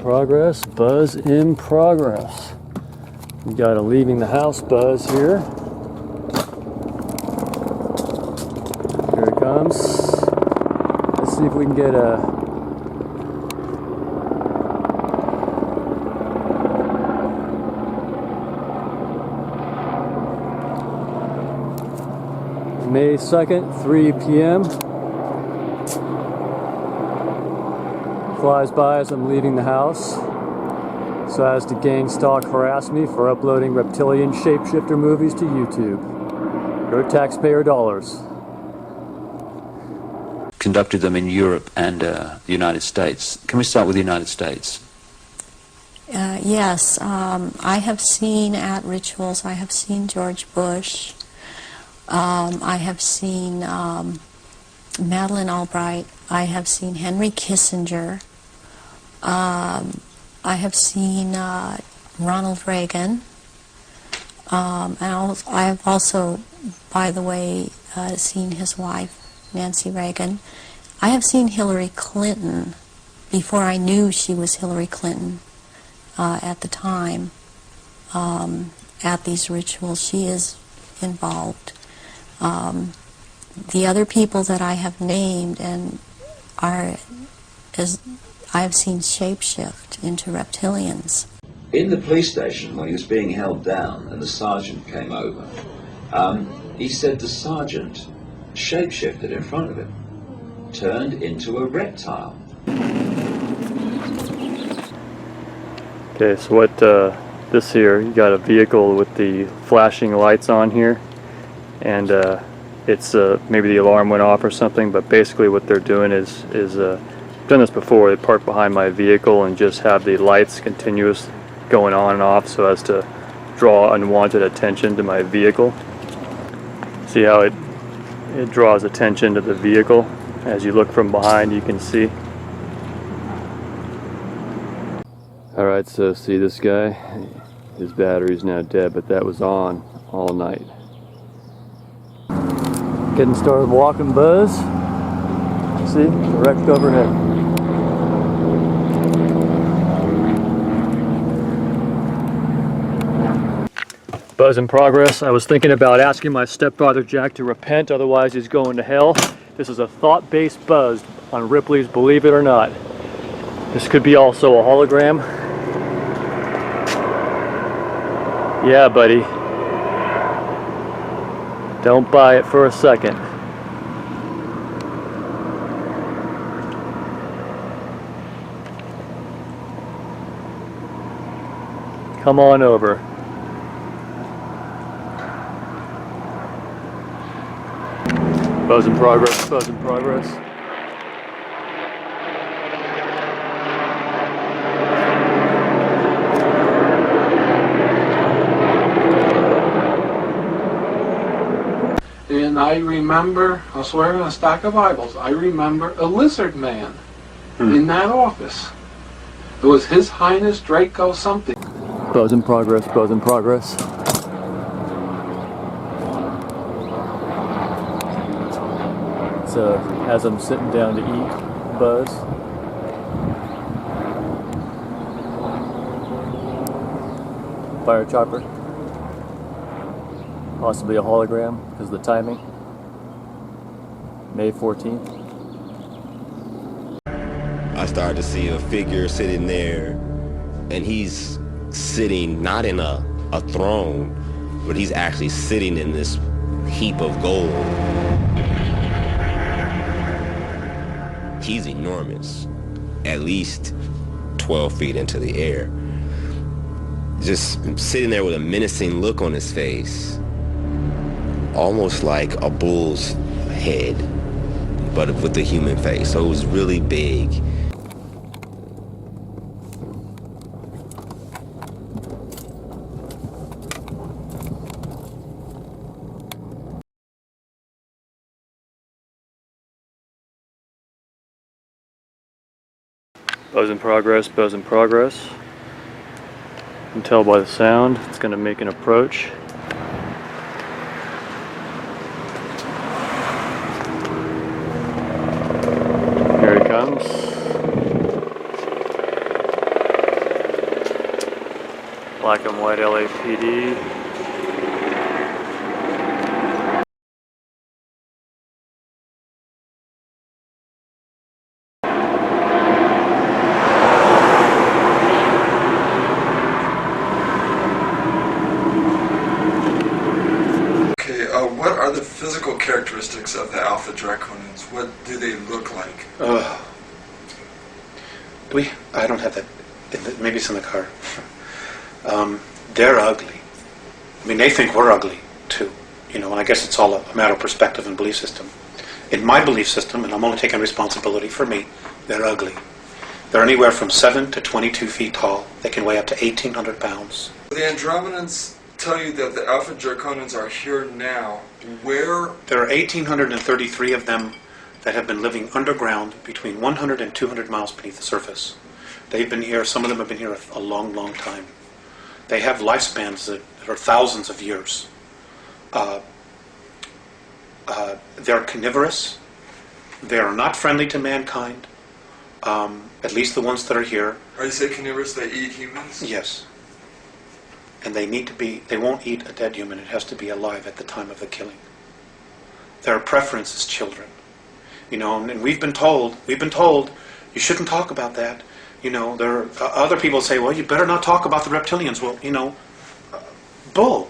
progress, buzz in progress. We got a leaving the house buzz here. Here it comes. Let's see if we can get a May 2nd, 3 p.m. Flies by as I'm leaving the house, so as to gang stalk harass me for uploading reptilian shapeshifter movies to YouTube. Your taxpayer dollars. Conducted them in Europe and the United States. Can we start with the United States? Yes, I have seen at rituals, I have seen George Bush. I have seen Madeleine Albright. I have seen Henry Kissinger. I have seen Ronald Reagan. And I have also, by the way, seen his wife, Nancy Reagan. I have seen Hillary Clinton before I knew she was Hillary Clinton at the time at these rituals. She is involved. The other people that I have named and are, as I have seen shapeshift into reptilians. In the police station, when he was being held down and the sergeant came over, he said the sergeant shapeshifted in front of him, turned into a reptile. Okay, so what this here, you got a vehicle with the flashing lights on here, and it's maybe the alarm went off or something, but basically what they're doing is I've done this before. They park behind my vehicle and just have the lights continuous going on and off so as to draw unwanted attention to my vehicle. See how it draws attention to the vehicle? As you look from behind, you can see. Alright, so see this guy? His battery's now dead, but that was on all night. Getting started walking, buzz. See? Wrecked overhead. Buzz in progress. I was thinking about asking my stepfather Jack to repent, otherwise he's going to hell. This is a thought-based buzz on Ripley's Believe It or Not. This could be also a hologram. Yeah, buddy. Don't buy it for a second. Come on over. Buzz in progress, buzz in progress. And I remember, I'll swear on a stack of Bibles, I remember a lizard man in that office. It was His Highness Draco something. Buzz in progress, buzz in progress. So, as I'm sitting down to eat, buzz. Fire chopper. Possibly a hologram because of the timing. May 14th. I started to see a figure sitting there, and he's sitting not in a throne, but he's actually sitting in this heap of gold. He's enormous, at least 12 feet into the air. Just sitting there with a menacing look on his face. Almost like a bull's head, but with a human face. So it was really big. Buzz in progress, buzz in progress. You can tell by the sound, it's going to make an approach. Here he comes. Black and white LAPD. Okay, what are the physical characteristics of the alpha draconians? What do they look like? I don't have that. Maybe it's in the car. They're ugly. I mean, they think we're ugly too. You know, and I guess it's all a matter of perspective and belief system. In my belief system, and I'm only taking responsibility for me, they're ugly. They're anywhere from 7 to 22 feet tall. They can weigh up to 1,800 pounds. The Andromedans tell you that the alpha draconians are here now. Where? There are 1,833 of them that have been living underground between 100 and 200 miles beneath the surface. They've been here, some of them have been here a long, long time. They have lifespans that are thousands of years. They're carnivorous. They are not friendly to mankind, at least the ones that are here. Are you saying carnivorous, they eat humans? Yes. And they need to be, they won't eat a dead human. It has to be alive at the time of the killing. Their preference is children. You know, and we've been told, you shouldn't talk about that. You know, there are other people say, well, you better not talk about the reptilians. Well, you know, bull.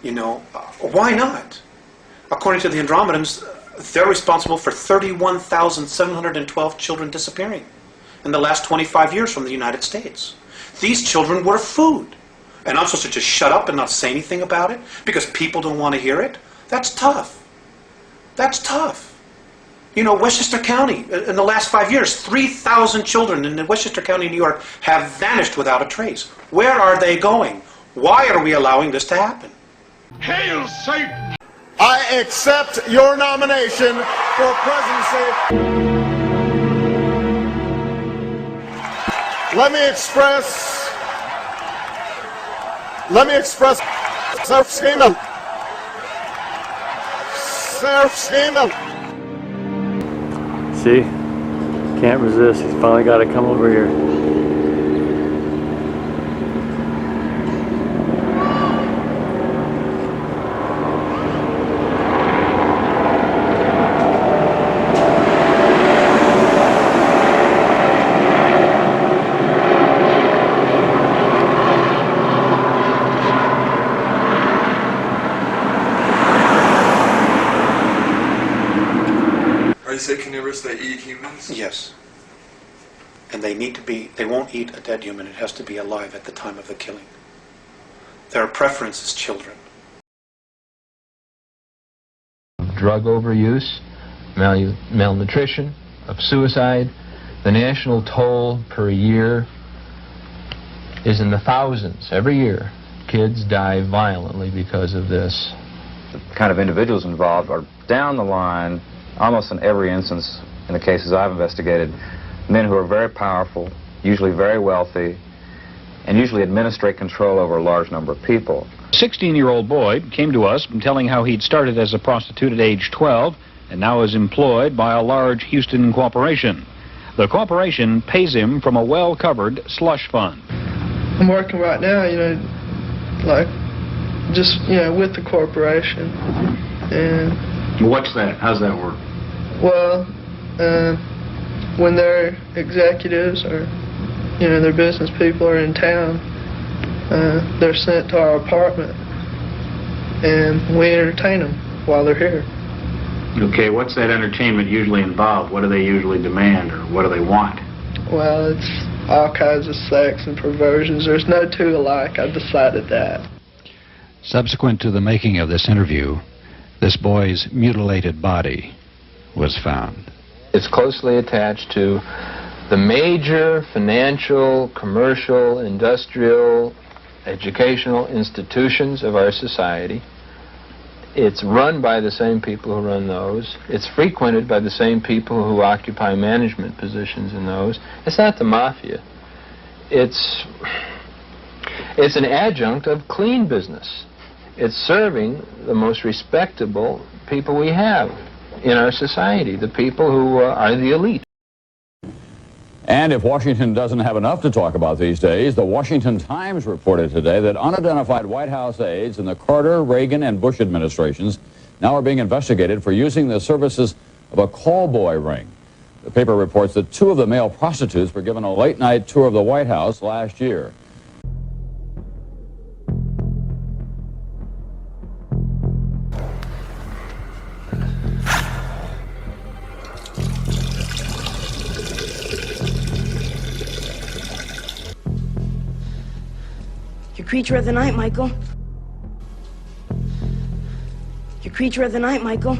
You know, why not? According to the Andromedans, they're responsible for 31,712 children disappearing in the last 25 years from the United States. These children were food. And I'm supposed to just shut up and not say anything about it because people don't want to hear it? That's tough. That's tough. You know, Westchester County, in the last 5 years, 3,000 children in Westchester County, New York, have vanished without a trace. Where are they going? Why are we allowing this to happen? Hail Satan! I accept your nomination for presidency. Let me express self-esteem. See? Can't resist. He's finally got to come over here. You say carnivorous, they eat humans? Yes. And they need to be, they won't eat a dead human. It has to be alive at the time of the killing. Their preference is children. Drug overuse, malnutrition, of suicide. The national toll per year is in the thousands. Every year, kids die violently because of this. The kind of individuals involved are down the line, almost in every instance, in the cases I've investigated, men who are very powerful, usually very wealthy, and usually administrate control over a large number of people. A 16-year-old boy came to us telling how he'd started as a prostitute at age 12 and now is employed by a large Houston corporation. The corporation pays him from a well-covered slush fund. I'm working right now, you know, like, just, you know, with the corporation. And what's that? How's that work? well, when their executives or, you know, their business people are in town, they're sent to our apartment and we entertain them while they're here. Okay, what's that entertainment usually involve? What do they usually demand, or what do they want? Well, it's all kinds of sex and perversions. There's no two alike. I've decided that. Subsequent to the making of this interview, this boy's mutilated body was found. It's closely attached to the major financial, commercial, industrial, educational institutions of our society. It's run by the same people who run those. It's frequented by the same people who occupy management positions in those. It's not the mafia. It's an adjunct of clean business. It's serving the most respectable people we have in our society, the people who are the elite. And if Washington doesn't have enough to talk about these days, the Washington Times reported today that unidentified White House aides in the Carter, Reagan, and Bush administrations now are being investigated for using the services of a call boy ring. The paper reports that 2 of the male prostitutes were given a late-night tour of the White House last year. Your creature of the night, Michael. Your creature of the night, Michael.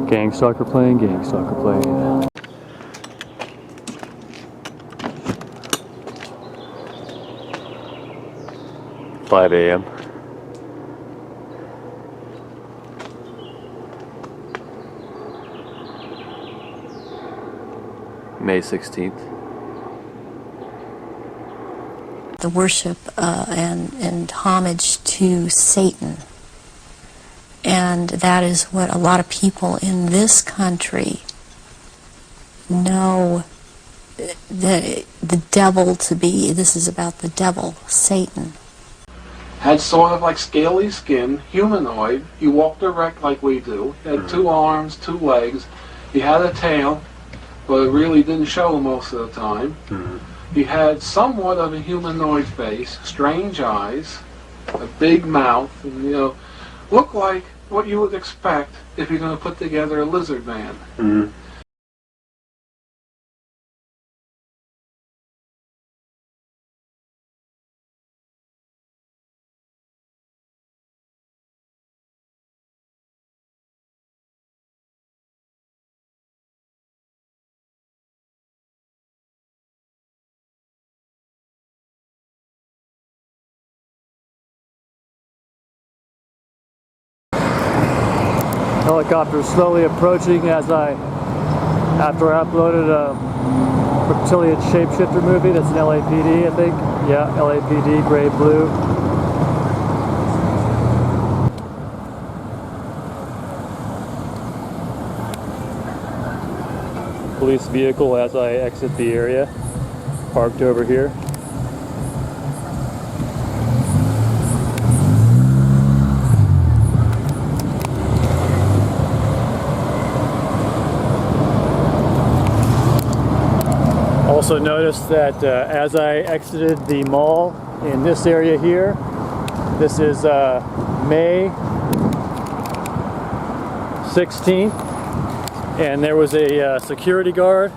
Gang stalker plane, gang stalker plane. $5 a.m. May 16th. The worship and homage to Satan. And that is what a lot of people in this country know the devil to be. This is about the devil, Satan. Had sort of like scaly skin, humanoid. He walked erect like we do. He had 2 arms, 2 legs. He had a tail, but it really didn't show most of the time. He had somewhat of a humanoid face, strange eyes, a big mouth, and, you know, looked like what you would expect if you're going to put together a lizard man. Helicopter slowly approaching after I uploaded a Reptilian shapeshifter movie. That's an LAPD, I think. Yeah, LAPD, gray, blue. Police vehicle as I exit the area, parked over here. Also noticed that as I exited the mall in this area here, this is May 16th, and there was a security guard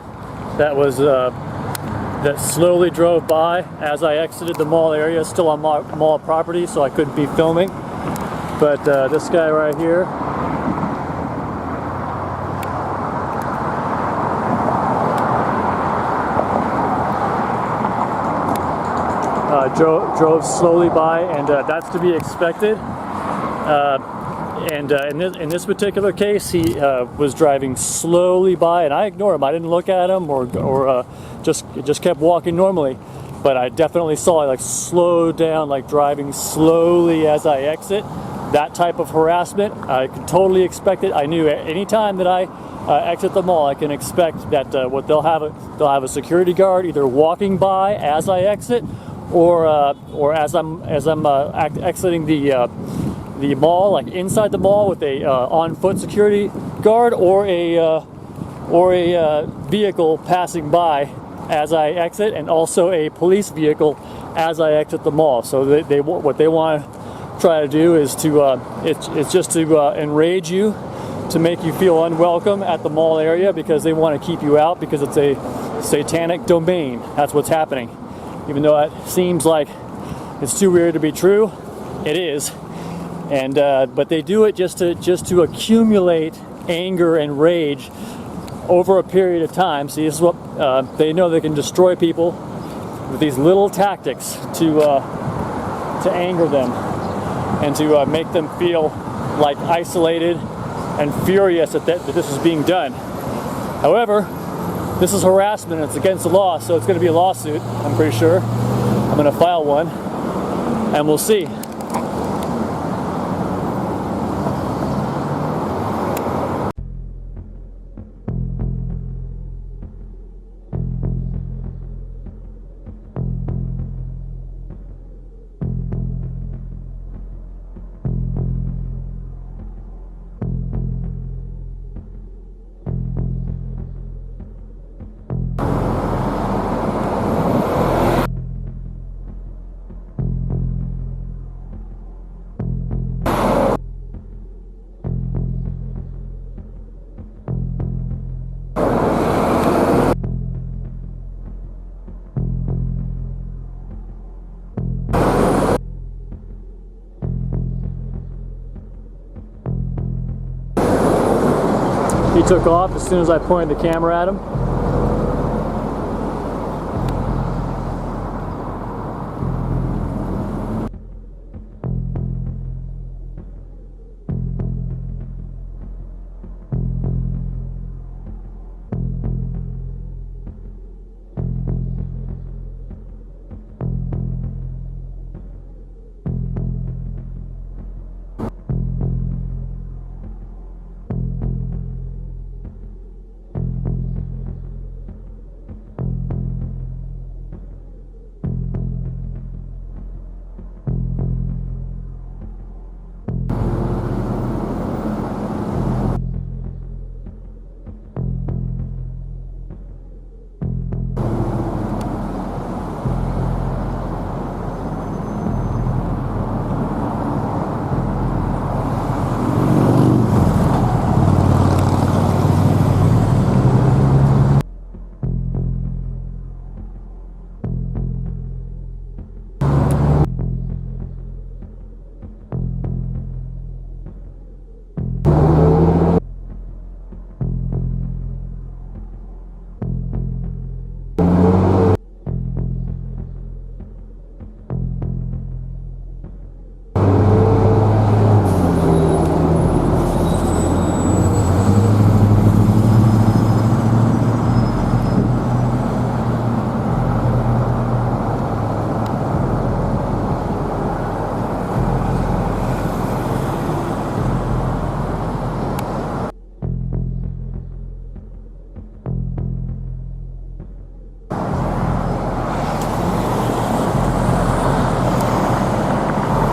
that was that slowly drove by as I exited the mall area, still on mall property, so I couldn't be filming. But this guy right here, drove slowly by, and that's to be expected. In this particular case, he was driving slowly by, and I ignored him. I didn't look at him or just kept walking normally. But I definitely saw like slow down, like driving slowly as I exit. That type of harassment, I could totally expect it. I knew any time that I exit the mall, I can expect that what they'll have a security guard either walking by as I exit, or as I'm exiting the mall, like inside the mall with a on-foot security guard, or a vehicle passing by as I exit, and also a police vehicle as I exit the mall. So what they want to try to do is to it's just to enrage you, to make you feel unwelcome at the mall area, because they want to keep you out, because it's a satanic domain. That's what's happening. Even though it seems like it's too weird to be true, it is. And but they do it just to accumulate anger and rage over a period of time. See, this is what they know. They can destroy people with these little tactics to anger them and to make them feel like isolated and furious that this is being done. However, this is harassment. It's against the law, so it's going to be a lawsuit, I'm pretty sure. I'm going to file one, and we'll see. He took off as soon as I pointed the camera at him.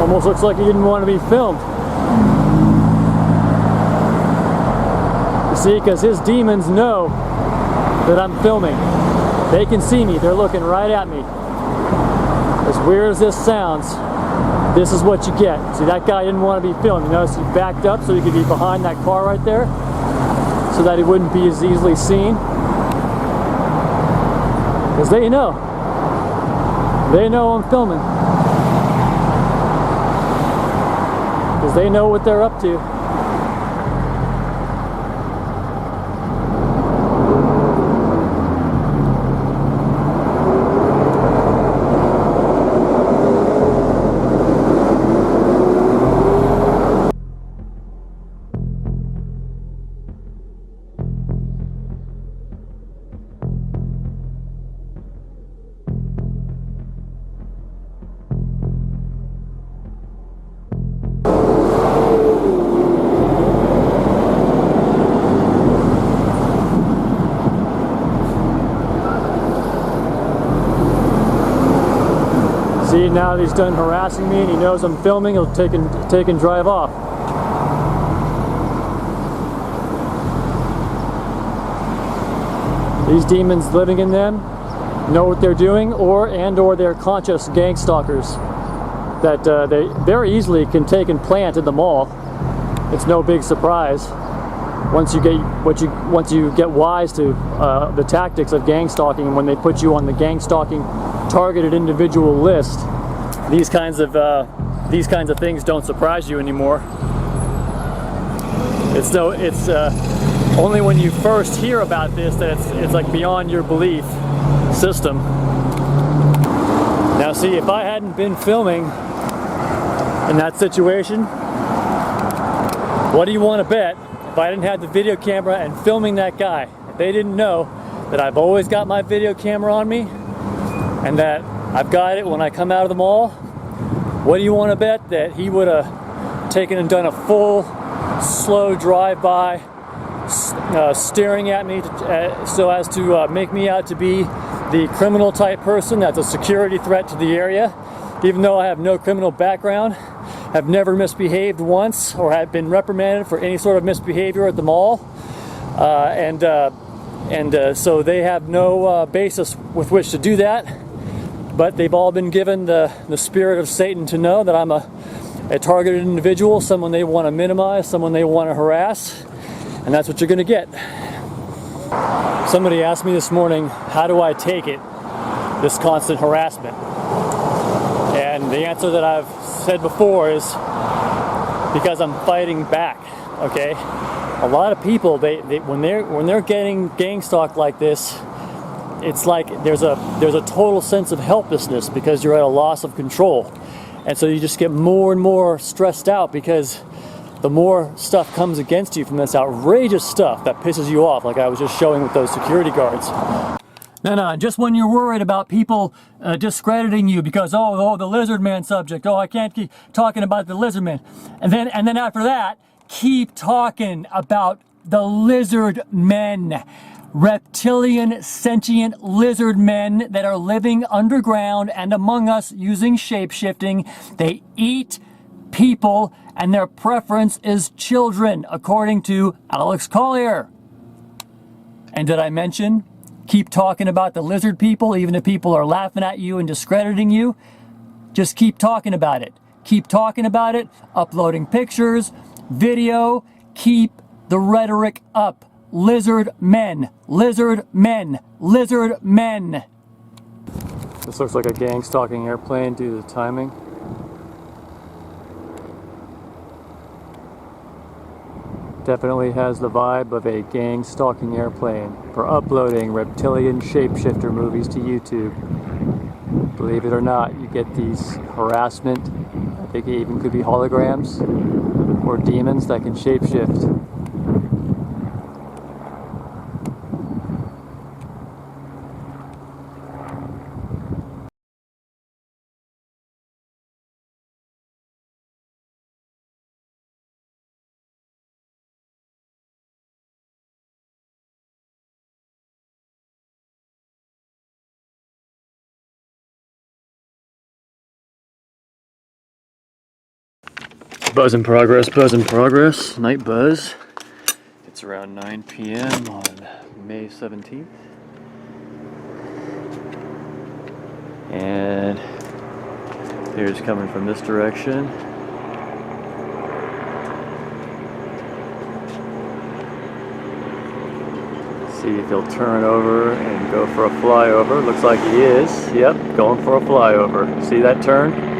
Almost looks like he didn't want to be filmed. You see, because his demons know that I'm filming. They can see me. They're looking right at me. As weird as this sounds, this is what you get. See, that guy didn't want to be filmed. You notice he backed up so he could be behind that car right there, so that he wouldn't be as easily seen. Because they know. They know I'm filming. Because they know what they're up to. See, now that he's done harassing me and he knows I'm filming, he'll take and drive off. These demons living in them know what they're doing, or they're conscious gang stalkers that they very easily can take and plant in the mall. It's no big surprise once you get wise to the tactics of gang stalking, and when they put you on the gang stalking targeted individual list, these kinds of things don't surprise you anymore. It's only when you first hear about this that it's like beyond your belief system. Now see, if I hadn't been filming in that situation, what do you want to bet if I didn't have the video camera and filming that guy? If they didn't know that I've always got my video camera on me and that I've got it when I come out of the mall, what do you want to bet that he would have taken and done a full slow drive-by, staring at me so as to make me out to be the criminal type person that's a security threat to the area, even though I have no criminal background, have never misbehaved once, or have been reprimanded for any sort of misbehavior at the mall, so they have no basis with which to do that. But they've all been given the spirit of Satan to know that I'm a targeted individual, someone they want to minimize, someone they want to harass, and that's what you're going to get. Somebody asked me this morning, how do I take it, this constant harassment? And the answer that I've said before is because I'm fighting back. Okay, a lot of people, when they're getting gang stalked like this, it's like there's a total sense of helplessness because you're at a loss of control, and so you just get more and more stressed out because the more stuff comes against you from this outrageous stuff that pisses you off, like I was just showing with those security guards. No, just when you're worried about people discrediting you because, oh, the lizard man subject, oh, I can't keep talking about the lizard man. And then after that, keep talking about the lizard men. Reptilian, sentient lizard men that are living underground and among us using shape-shifting. They eat people and their preference is children, according to Alex Collier. And did I mention, keep talking about the lizard people, even if people are laughing at you and discrediting you? Just keep talking about it. Keep talking about it, uploading pictures, video, keep the rhetoric up. Lizard men, lizard men, lizard men. This looks like a gang stalking airplane due to the timing. Definitely has the vibe of a gang stalking airplane for uploading reptilian shapeshifter movies to YouTube. Believe it or not, you get these harassment, I think it even could be holograms or demons that can shapeshift. Buzz in progress, night buzz. It's around 9 p.m. on May 17th. And here's coming from this direction. See if he'll turn over and go for a flyover. Looks like he is. Yep, going for a flyover. See that turn?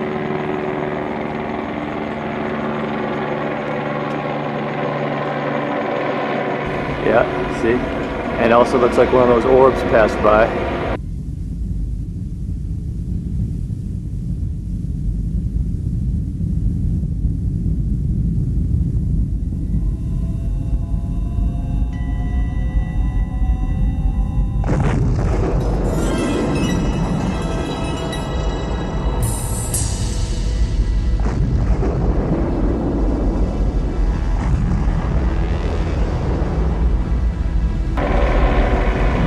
Yeah, see? And also looks like one of those orbs passed by.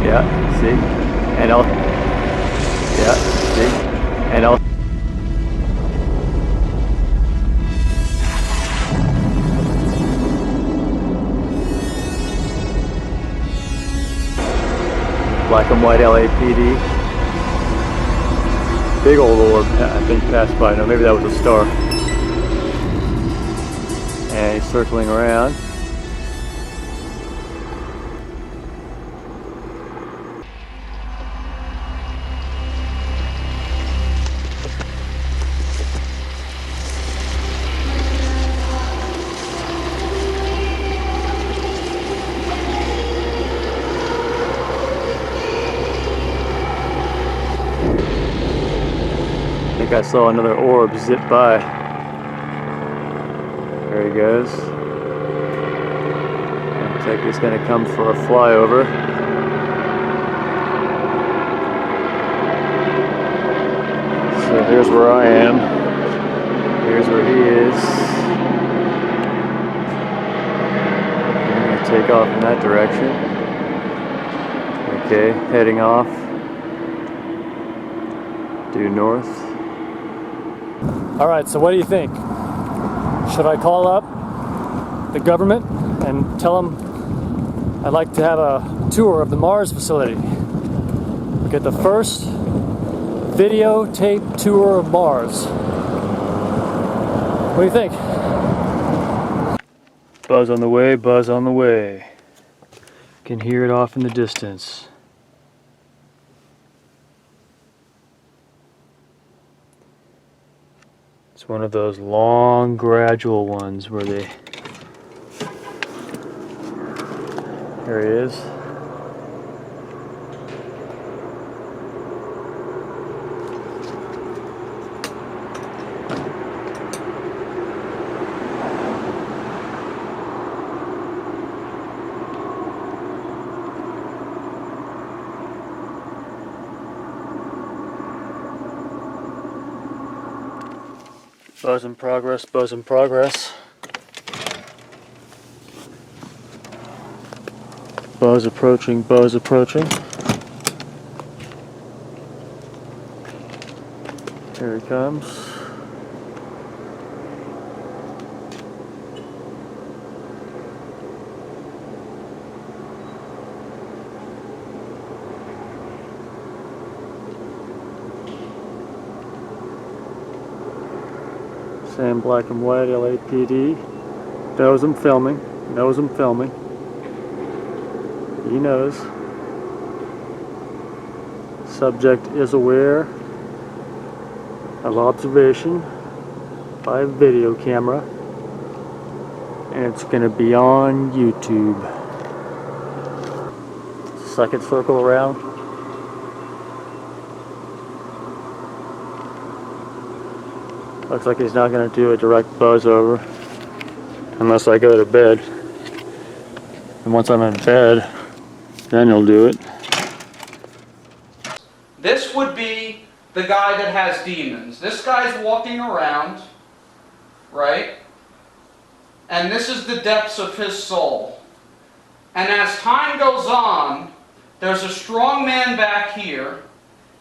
Yeah, see? And I'll... Yeah, see? And I'll... Black and white LAPD. big old orb, I think, passed by. No, maybe that was a star. And he's circling around. I think I saw another orb zip by. There he goes. Looks like he's going to come for a flyover. So here's where I am. Here's where he is. I'm going to take off in that direction. Okay, heading off. Due north. Alright, so what do you think? Should I call up the government and tell them I'd like to have a tour of the Mars facility? Get the first videotape tour of Mars. What do you think? Buzz on the way, buzz on the way. Can hear it off in the distance. It's one of those long, gradual ones where they... There he is. Buzz in progress, buzz in progress. Buzz approaching, buzz approaching. Here he comes. Same black and white LAPD. Knows I'm filming. Knows I'm filming. He knows. Subject is aware of observation by a video camera. And it's going to be on YouTube. Second circle around. Looks like he's not going to do a direct buzz over unless I go to bed. And once I'm in bed, then he'll do it. This would be the guy that has demons. This guy's walking around, right? And this is the depths of his soul. And as time goes on, there's a strong man back here.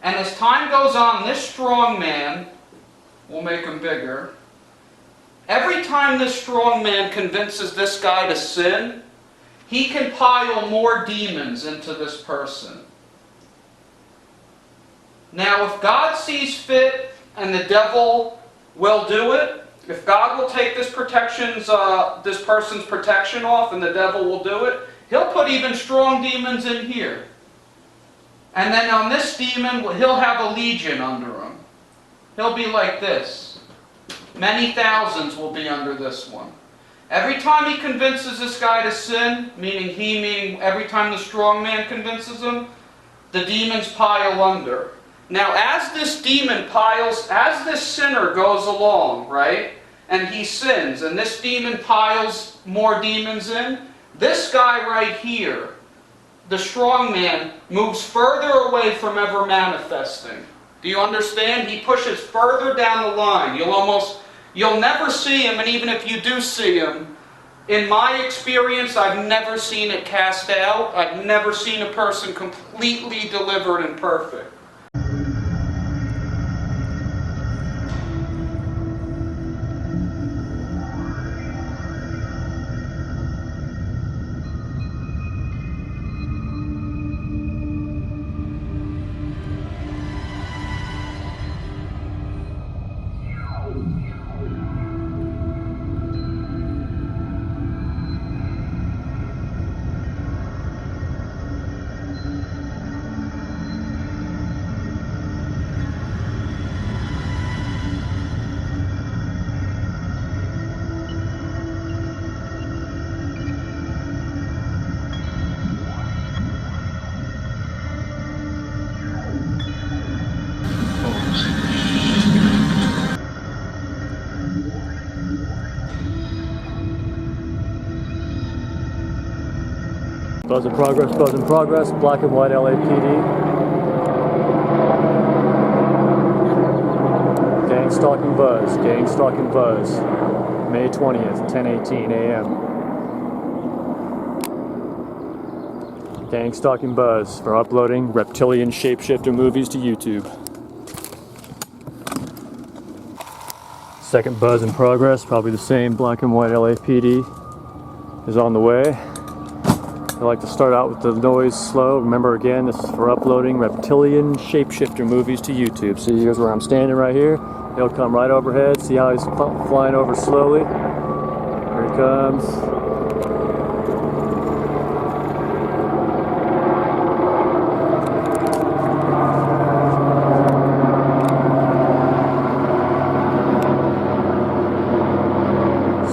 And as time goes on, this strong man, we'll make him bigger. Every time this strong man convinces this guy to sin, he can pile more demons into this person. Now, if God sees fit and the devil will do it, if God will take this person's protection off and the devil will do it, he'll put even strong demons in here. And then on this demon, he'll have a legion under him. He'll be like this. Many thousands will be under this one. Every time he convinces this guy to sin, meaning every time the strong man convinces him, the demons pile under. Now, as this demon piles, as this sinner goes along, right, and he sins, and this demon piles more demons in, this guy right here, the strong man, moves further away from ever manifesting. Do you understand? He pushes further down the line. You'll never see him, and even if you do see him, in my experience, I've never seen it cast out. I've never seen a person completely delivered and perfect. Buzz in progress, black and white LAPD. Gang stalking buzz, May 20th, 10:18 a.m. Gang stalking buzz for uploading reptilian shapeshifter movies to YouTube. Second buzz in progress, probably the same black and white LAPD is on the way. I like to start out with the noise slow. Remember again, this is for uploading reptilian shapeshifter movies to YouTube. See, here's where I'm standing right here. He'll come right overhead. See how he's flying over slowly? Here he comes.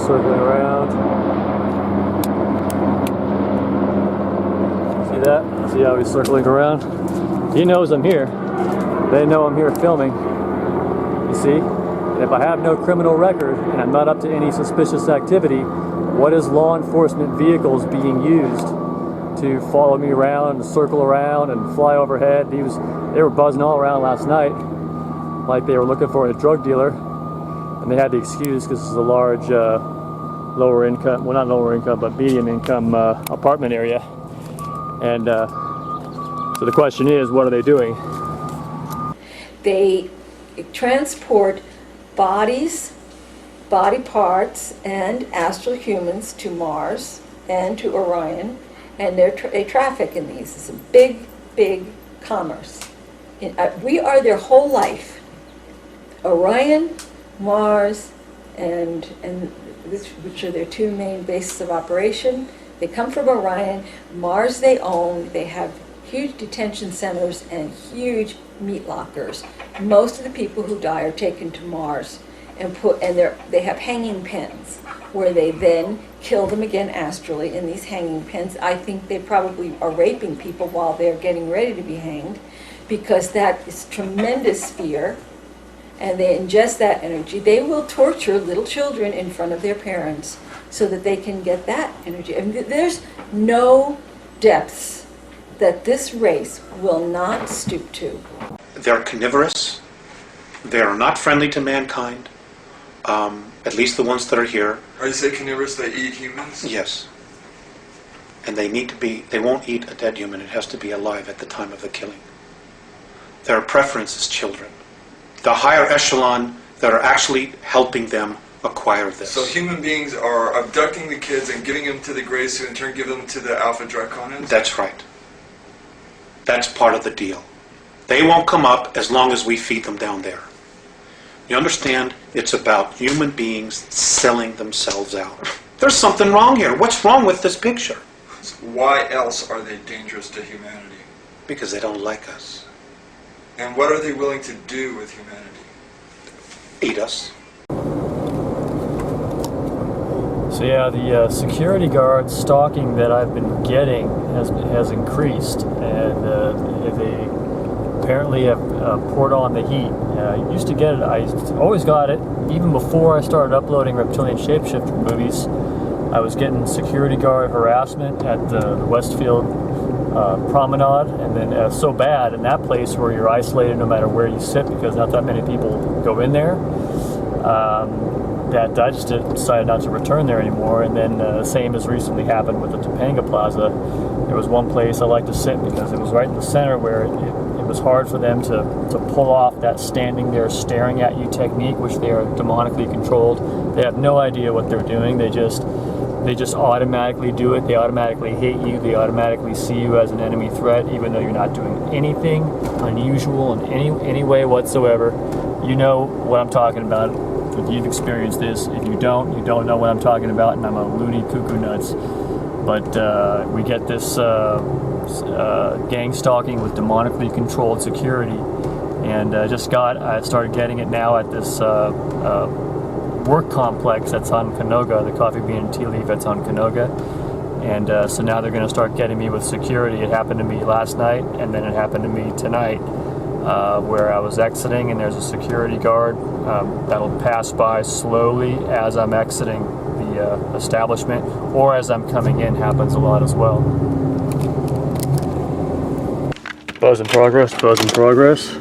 Circling around. See that? See how he's circling around? He knows I'm here. They know I'm here filming. You see? And if I have no criminal record and I'm not up to any suspicious activity, what is law enforcement vehicles being used to follow me around and circle around and fly overhead? They were buzzing all around last night like they were looking for a drug dealer. And they had the excuse because this is a large lower income, well not lower income, but medium income apartment area. And so the question is, what are they doing? They transport bodies, body parts, and astral humans to Mars and to Orion, and they traffic in these. It's a big, big commerce. We are their whole life. Orion, Mars, and which are their two main bases of operation. They come from Orion. Mars they own. They have huge detention centers and huge meat lockers. Most of the people who die are taken to Mars and they have hanging pens where they then kill them again astrally in these hanging pens. I think they probably are raping people while they're getting ready to be hanged, because that is tremendous fear. And they ingest that energy. They will torture little children in front of their parents so that they can get that energy. I mean, there's no depths that this race will not stoop to. They're carnivorous. They are not friendly to mankind, at least the ones that are here. Are you saying carnivorous, they eat humans? Yes. And they won't eat a dead human. It has to be alive at the time of the killing. Their preference is children. The higher echelon that are actually helping them acquire this. So human beings are abducting the kids and giving them to the gray suit, in turn give them to the alpha draconians? That's right. That's part of the deal. They won't come up as long as we feed them down there. You understand? It's about human beings selling themselves out. There's something wrong here. What's wrong with this picture? So why else are they dangerous to humanity? Because they don't like us. And what are they willing to do with humanity? Eat us. So yeah, the security guard stalking that I've been getting has increased, and they apparently have poured on the heat. I used to get it, I always got it, even before I started uploading reptilian shapeshifter movies. I was getting security guard harassment at the Westfield promenade, and then so bad in that place where you're isolated no matter where you sit because not that many people go in there, that I just decided not to return there anymore. And then the same has recently happened with the Topanga Plaza. There was one place I liked to sit because it was right in the center where it was hard for them to pull off that standing there staring at you technique, which they are demonically controlled. They have no idea what they're doing. They just automatically do it. They automatically hate you. They automatically see you as an enemy threat, even though you're not doing anything unusual in any way whatsoever. You know what I'm talking about. If you've experienced this. If you don't know what I'm talking about, and I'm a loony cuckoo nuts. But we get this gang stalking with demonically controlled security, and I started getting it now at this work complex that's on Canoga, the Coffee Bean and Tea Leaf that's on Canoga. And so now they're going to start getting me with security. It happened to me last night, and then it happened to me tonight, where I was exiting, and there's a security guard that'll pass by slowly as I'm exiting the establishment, or as I'm coming in, happens a lot as well. Buzz in progress, buzz in progress.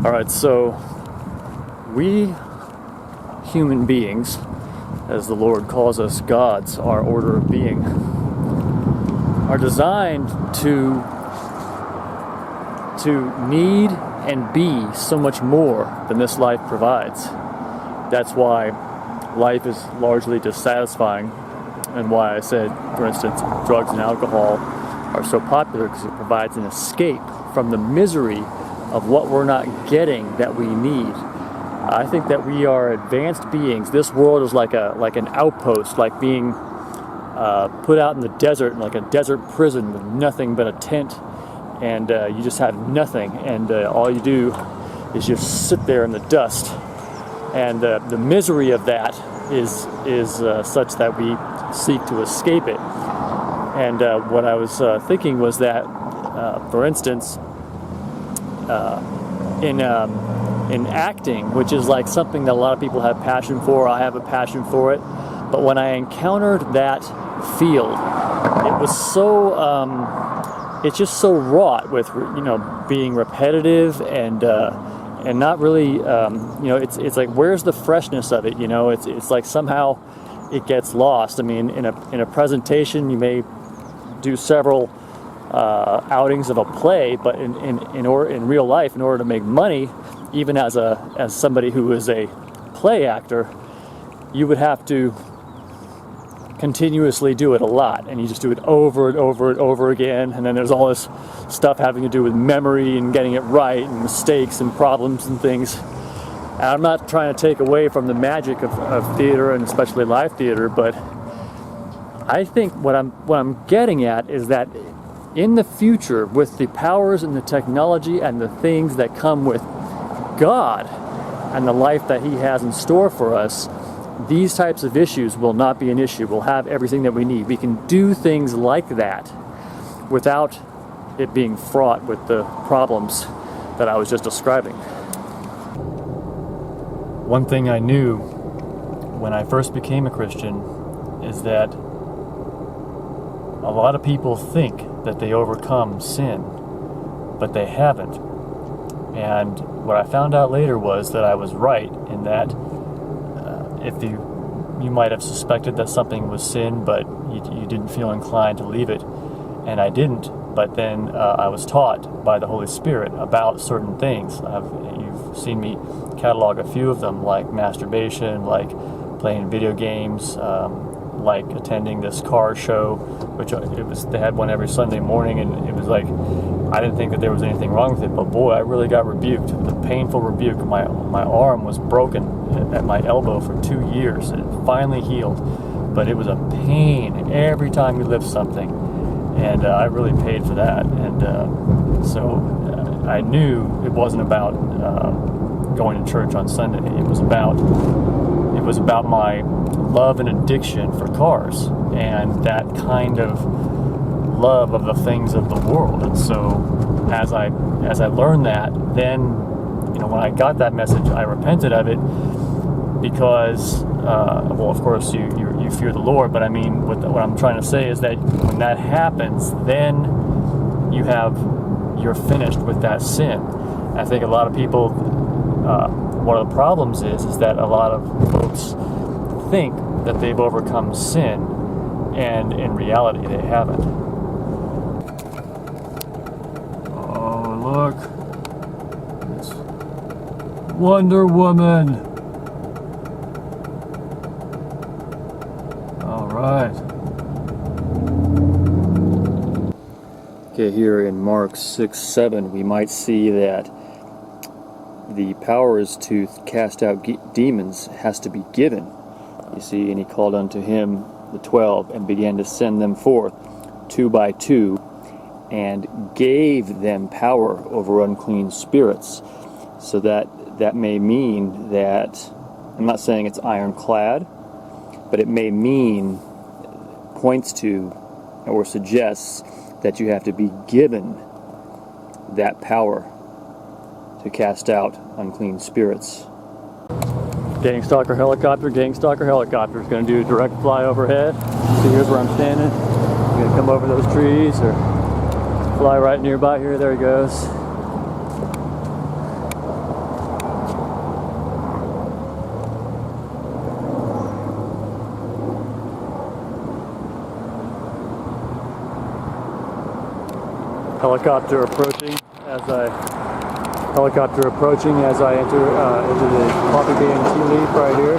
Alright, so we human beings, as the Lord calls us gods, our order of being, are designed to need and be so much more than this life provides. That's why life is largely dissatisfying, and why I said, for instance, drugs and alcohol are so popular, because it provides an escape from the misery of what we're not getting that we need. I think that we are advanced beings. This world is like an outpost, like being put out in the desert, like a desert prison with nothing but a tent, and you just have nothing, and all you do is just sit there in the dust. And the misery of that is such that we seek to escape it. And what I was thinking was that, for instance, in acting, which is like something that a lot of people have passion for, I have a passion for it, but when I encountered that field, it was so, it's just so wrought with, being repetitive and not really, it's like, where's the freshness of it? It's like somehow it gets lost. I mean, in a presentation, you may do several outings of a play, but in real life, in order to make money, even as somebody who is a play actor, you would have to continuously do it a lot, and you just do it over and over and over again, and then there's all this stuff having to do with memory and getting it right, and mistakes and problems and things. And I'm not trying to take away from the magic of theater, and especially live theater, but I think what I'm getting at is that in the future, with the powers and the technology and the things that come with God and the life that He has in store for us, these types of issues will not be an issue. We'll have everything that we need. We can do things like that without it being fraught with the problems that I was just describing. One thing I knew when I first became a Christian is that a lot of people think that they overcome sin, but they haven't. And what I found out later was that I was right in that if you might have suspected that something was sin, but you didn't feel inclined to leave it, and I didn't. But then I was taught by the Holy Spirit about certain things. You've seen me catalog a few of them, like masturbation, like playing video games, like attending this car show, which they had one every Sunday morning, and it was like, I didn't think that there was anything wrong with it, but boy, I really got rebuked. The painful rebuke. My arm was broken at my elbow for 2 years. It finally healed, but it was a pain every time you lift something, and I really paid for that. And so I knew it wasn't about going to church on Sunday. It was about my love and addiction for cars, and that kind of love of the things of the world. And so as I learned that, then when I got that message, I repented of it, because well, of course you fear the Lord, but I mean what I'm trying to say is that when that happens, then you're finished with that sin. I think a lot of people, one of the problems is that a lot of folks think that they've overcome sin, and in reality they haven't. Oh, look. It's Wonder Woman. All right. Okay, here in Mark 6:7, we might see that the powers to cast out demons has to be given. You see, and he called unto him the 12, and began to send them forth 2 by 2, and gave them power over unclean spirits, so that that may mean that, I'm not saying it's ironclad, but it may mean, points to, or suggests that you have to be given that power to cast out unclean spirits. Gang stalker helicopter is going to do a direct fly overhead. So here's where I'm standing. He's going to come over those trees or fly right nearby here. There he goes. Helicopter approaching as I enter into the coffee bean tea leaf right here.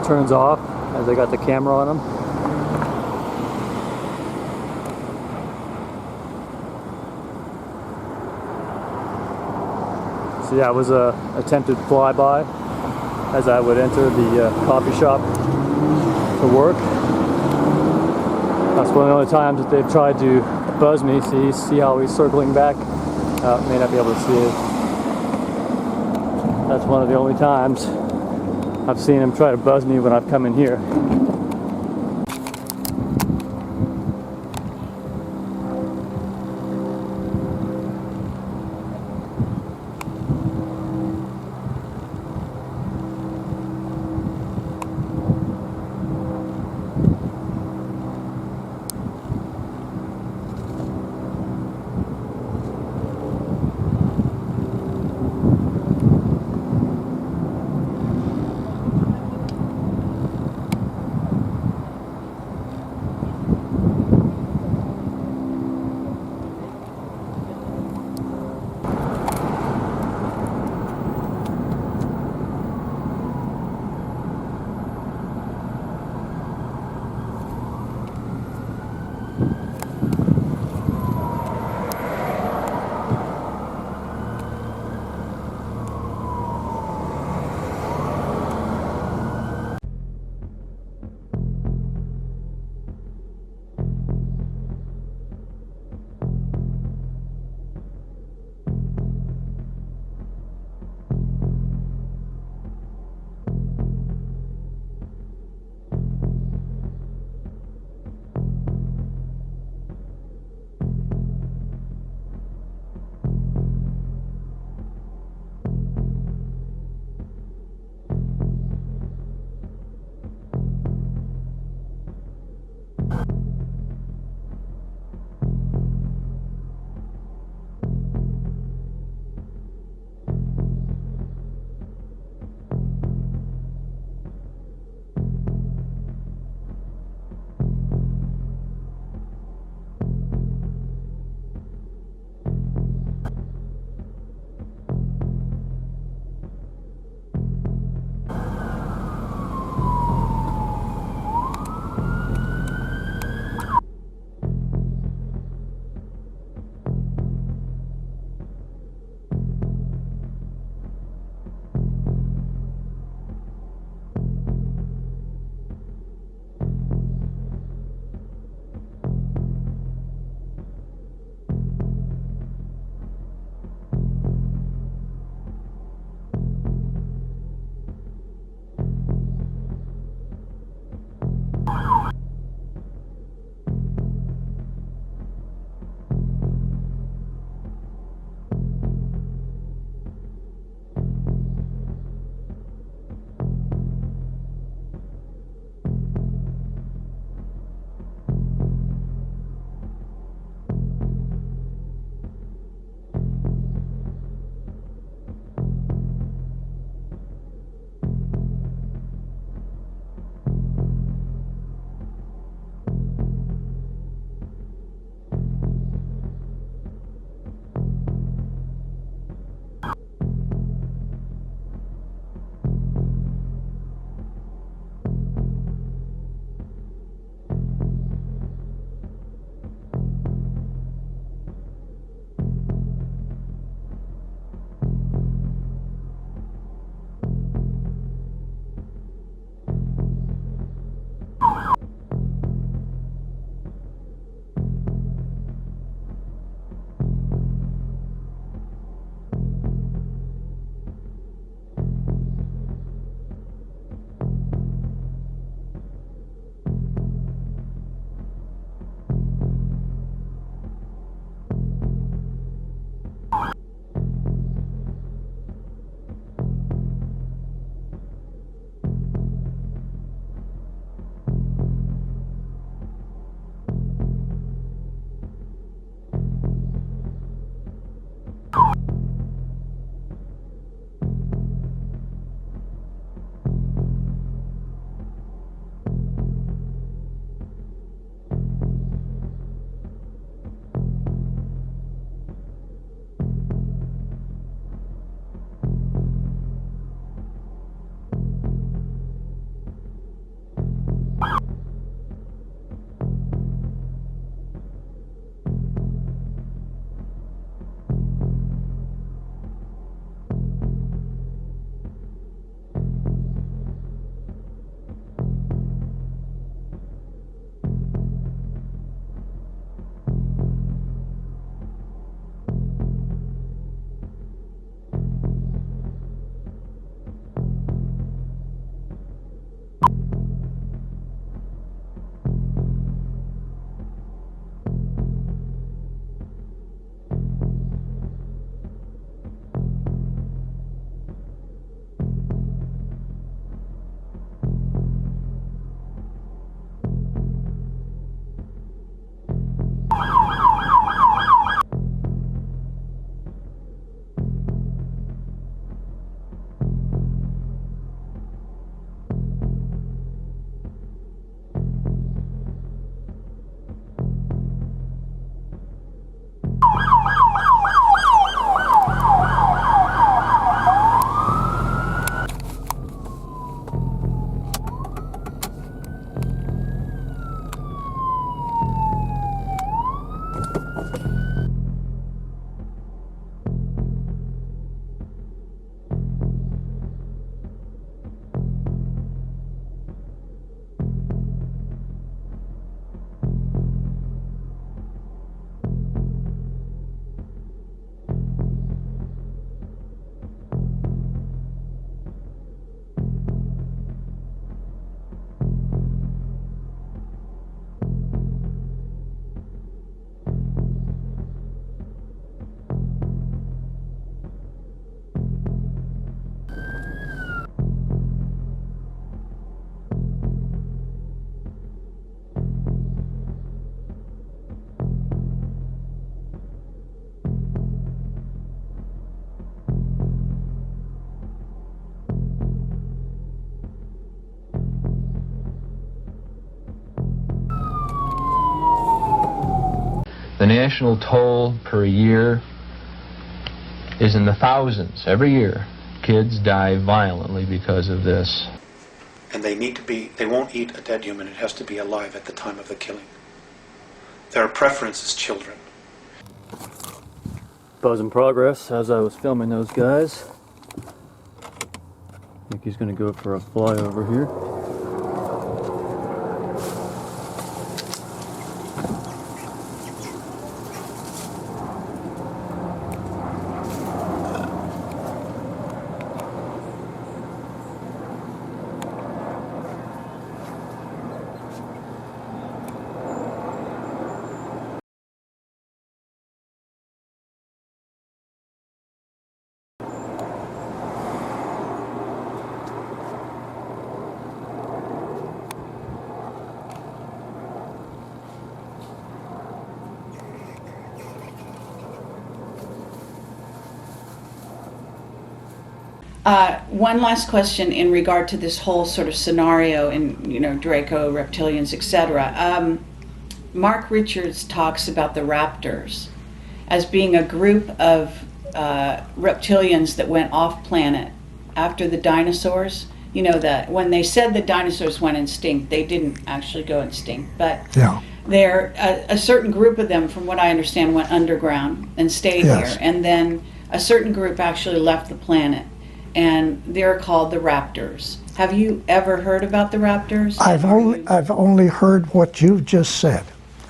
Turns off as I got the camera on him. So yeah, it was a attempted flyby as I would enter the coffee shop to work. That's one of the only times that they've tried to buzz me. See how he's circling back? May not be able to see it. That's one of the only times I've seen him try to buzz me when I've come in here. national toll per year is in the thousands. Every year, kids die violently because of this. And they won't eat a dead human. It has to be alive at the time of the killing. Their preference is children. Buzz in progress as I was filming those guys. I think he's going to go for a fly over here. One last question in regard to this whole sort of scenario in, you know, Draco, reptilians, etc. Mark Richards talks about the raptors as being a group of reptilians that went off planet after the dinosaurs. You know, that when they said the dinosaurs went extinct, they didn't actually go extinct, but Yeah. there a certain group of them, from what I understand, went underground and stayed Yes. here, and then a certain group actually left the planet, and they're called the raptors. Have you ever heard about the raptors? I've only heard what you've just said.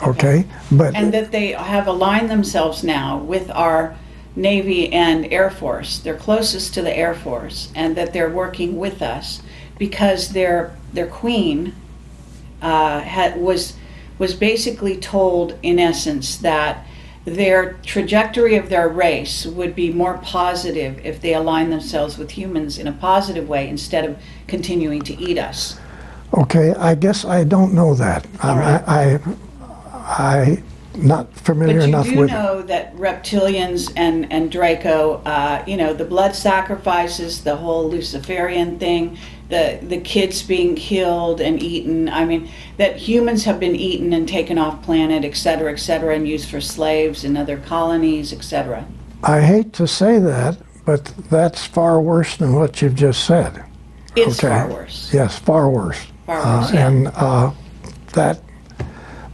Okay, but And that they have aligned themselves now with our Navy and Air Force. They're closest to the Air Force, and that they're working with us because their queen was basically told, in essence, that their trajectory of their race would be more positive if they align themselves with humans in a positive way instead of continuing to eat us. okay, I guess I don't know that. I'm not familiar enough But you do with know that reptilians and Draco, you know, the blood sacrifices, the whole Luciferian thing, the kids being killed and eaten. I mean, that humans have been eaten and taken off planet, et cetera, and used for slaves in other colonies, etc. I hate to say that, but that's far worse than what you've just said. It's far worse. Yes, far worse. Far worse, yeah. And that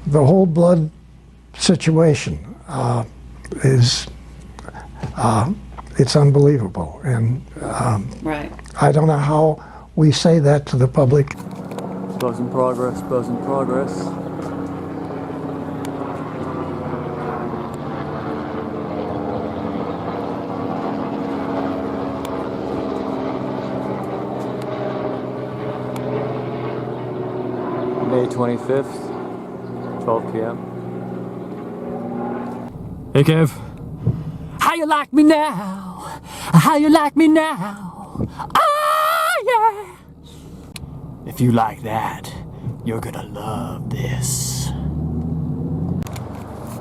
the whole blood situation is it's unbelievable, and Right. I don't know how we say that to the public. Buzz in progress, buzz in progress. May 25th, 12 p.m. Hey, Kev. How you like me now? How you like me now? Ah, yeah! If you like that, you're gonna love this.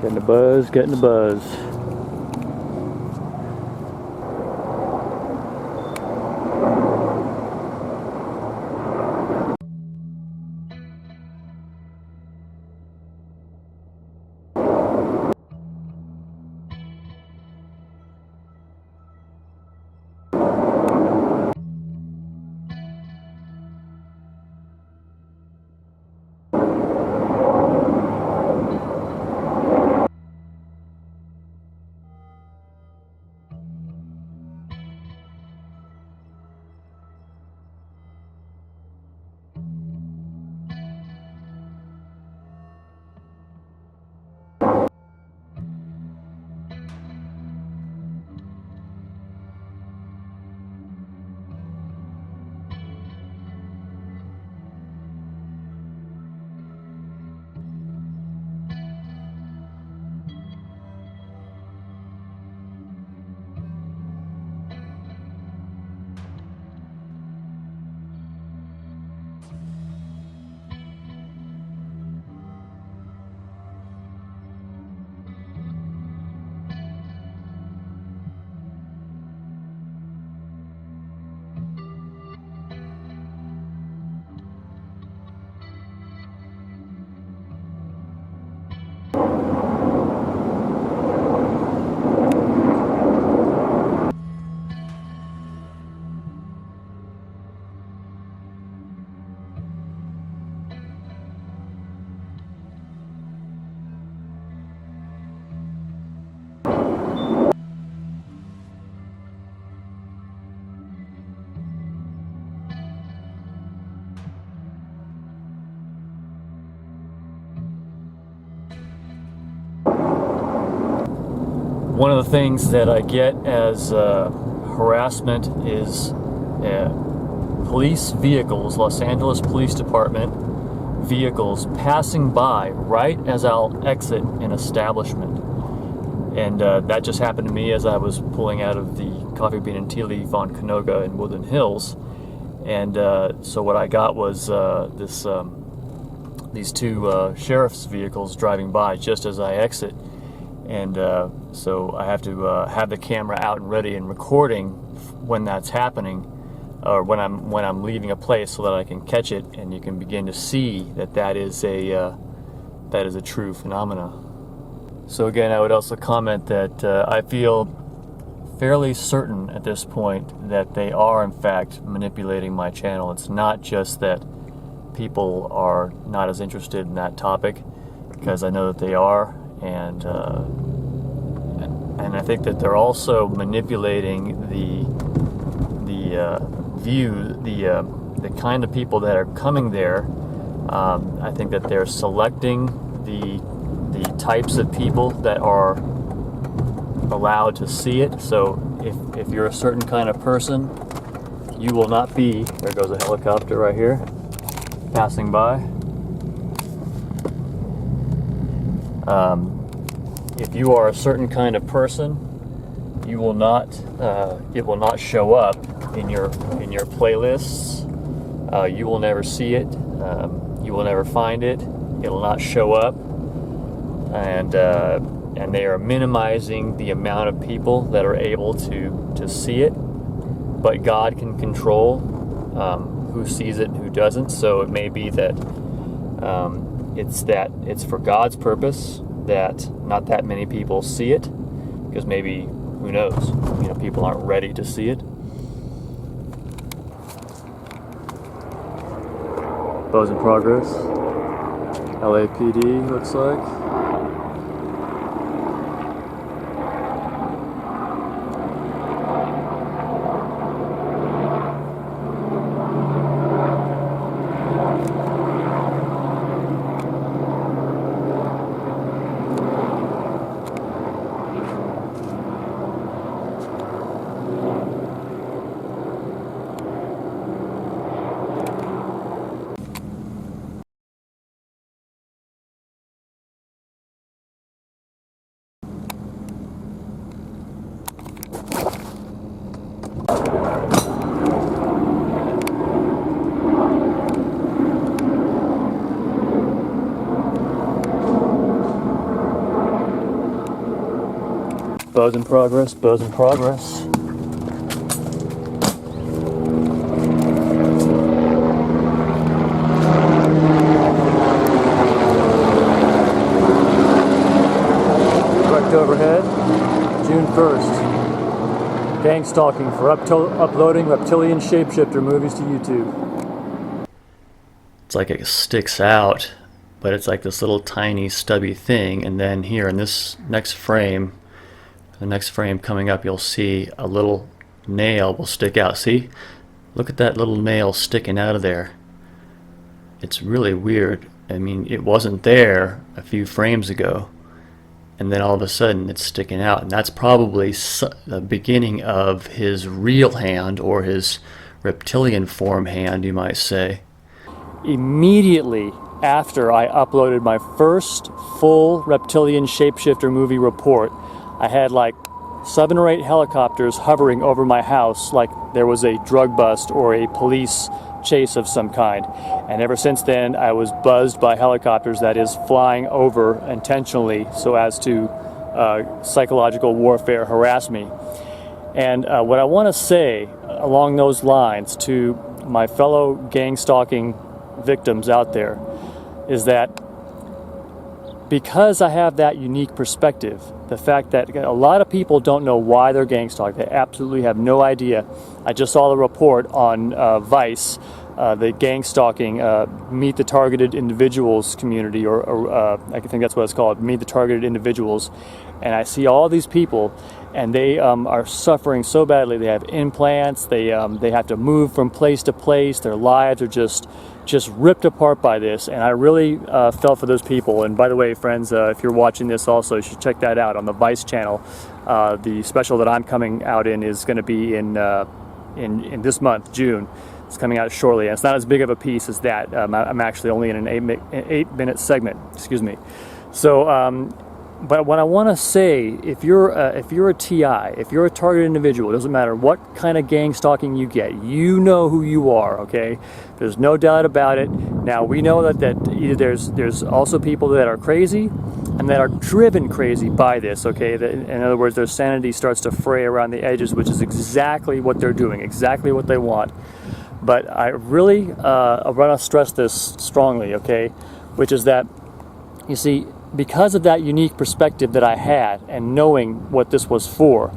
Getting the buzz, getting the buzz. one of the things that I get as harassment is police vehicles, Los Angeles Police Department vehicles passing by right as I'll exit an establishment. And that just happened to me as I was pulling out of the Coffee Bean and Tea Leaf on Canoga in Woodland Hills. And so what I got was these two sheriff's vehicles driving by just as I exit. And so I have to have the camera out and ready and recording when that's happening, or when I'm leaving a place, so that I can catch it, and you can begin to see that is a true phenomena. So again, I would also comment that I feel fairly certain at this point that they are in fact manipulating my channel. It's not just that people are not as interested in that topic, because I know that they are, and I think that they're also manipulating the kind of people that are coming there. I think that they're selecting the types of people that are allowed to see it. So if you're a certain kind of person, you will not be, there goes a helicopter right here passing by. If you are a certain kind of person, you will not it will not show up in your playlists. You will never see it. You will never find it. It will not show up. And they are minimizing the amount of people that are able to see it. But God can control who sees it and who doesn't. So it may be that it's for God's purpose that not that many people see it, because maybe, who knows, people aren't ready to see it. Buzz in progress. LAPD looks like. Buzz in progress, buzz in progress. Direct overhead, June 1st. Gang stalking for uploading Reptilian shapeshifter movies to YouTube. It's like it sticks out, but it's like this little tiny stubby thing, and then here in this next frame, the next frame coming up, you'll see a little nail will stick out. See? Look at that little nail sticking out of there. It's really weird. I mean, it wasn't there a few frames ago, and then all of a sudden it's sticking out, and that's probably the beginning of his real hand, or his reptilian form hand, you might say. Immediately after I uploaded my first full Reptilian shapeshifter movie report, I had like 7 or 8 helicopters hovering over my house like there was a drug bust or a police chase of some kind. And ever since then, I was buzzed by helicopters, that is, flying over intentionally so as to psychological warfare, harass me. And what I want to say along those lines to my fellow gang stalking victims out there is that because I have that unique perspective, the fact that a lot of people don't know why they're gang stalked, they absolutely have no idea. I just saw the report on Vice, the gang stalking, Meet the Targeted Individuals community, or I think that's what it's called, Meet the Targeted Individuals. And I see all these people, and they are suffering so badly. They have implants. They have to move from place to place. Their lives are just ripped apart by this, and I really felt for those people. And by the way, friends, if you're watching this also, you should check that out on the Vice channel. The special that I'm coming out in is going to be in this month, June. It's coming out shortly, and it's not as big of a piece as that. I'm actually only in an 8-minute segment, excuse me. So, but what I want to say, if you're a TI, if you're a targeted individual, it doesn't matter what kind of gang stalking you get, you know who you are, okay? There's no doubt about it. Now, we know that either there's also people that are crazy and that are driven crazy by this, okay? In other words, their sanity starts to fray around the edges, which is exactly what they're doing, exactly what they want. But I really want to stress this strongly, okay? Which is that, you see, because of that unique perspective that I had and knowing what this was for,